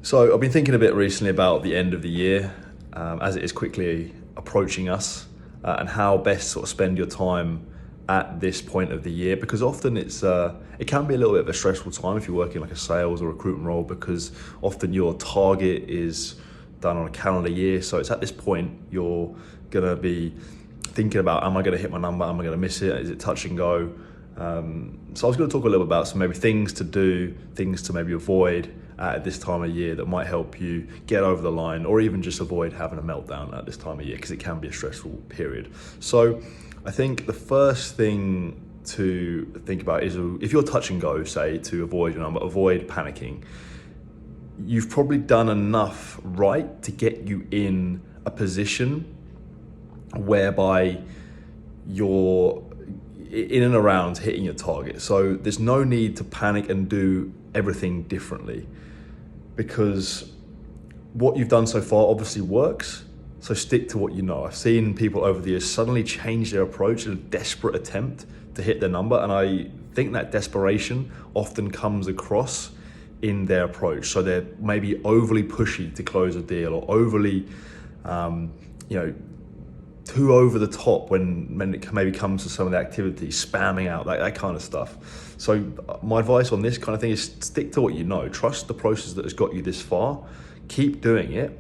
So I've been thinking a bit recently about the end of the year, as it is quickly approaching us, and how best sort of spend your time at this point of the year. Because often it can be a little bit of a stressful time if you're working like a sales or recruitment role, because often your target is done on a calendar year. So it's at this point you're gonna be thinking about, am I gonna hit my number? Am I gonna miss it? Is it touch and go? So I was going to talk a little bit about some maybe things to do, things to maybe avoid at this time of year that might help you get over the line, or even just avoid having a meltdown at this time of year, because it can be a stressful period. So I think the first thing to think about is, if you're touch and go, say, to avoid your number, avoid panicking. You've probably done enough right to get you in a position whereby you're in and around hitting your target. So there's no need to panic and do everything differently, because what you've done so far obviously works. So stick to what you know. I've seen people over the years suddenly change their approach in a desperate attempt to hit their number, and I think that desperation often comes across in their approach. So they're maybe overly pushy to close a deal, or overly too over the top when it maybe comes to some of the activities, spamming out, that kind of stuff. So my advice on this kind of thing is stick to what you know. Trust the process that has got you this far. Keep doing it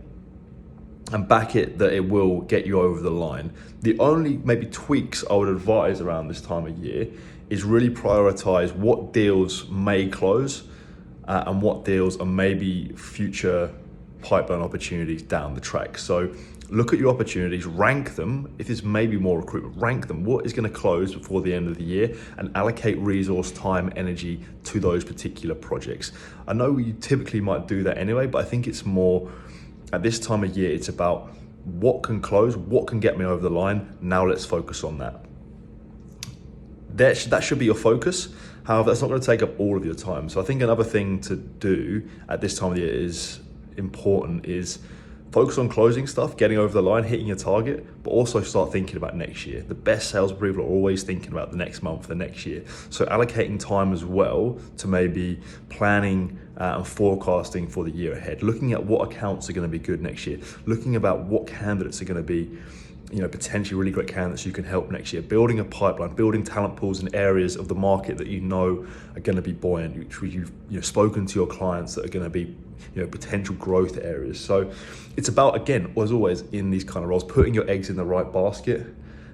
and back it that it will get you over the line. The only maybe tweaks I would advise around this time of year is really prioritize what deals may close and what deals are maybe future pipeline opportunities down the track. So look at your opportunities, rank them. If there's maybe more recruitment, rank them. What is going to close before the end of the year, and allocate resource, time, energy to those particular projects. I know you typically might do that anyway, but I think it's more at this time of year, it's about what can close, what can get me over the line. Now let's focus on that. That should be your focus. However, that's not going to take up all of your time. So I think another thing to do at this time of the year is important, is focus on closing stuff, getting over the line, hitting your target, but also start thinking about next year. The best salespeople are always thinking about the next month, the next year. So allocating time as well to maybe planning and forecasting for the year ahead, looking at what accounts are going to be good next year, looking about what candidates are going to be potentially really great candidates you can help next year, building a pipeline, building talent pools in areas of the market that you know are going to be buoyant, which you've spoken to your clients that are going to be potential growth areas. So it's about, again, as always in these kind of roles, putting your eggs in the right basket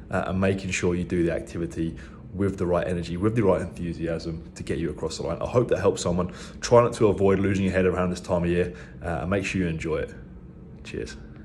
and making sure you do the activity with the right energy, with the right enthusiasm to get you across the line. I hope that helps someone. Try not to avoid losing your head around this time of year and make sure you enjoy it. Cheers.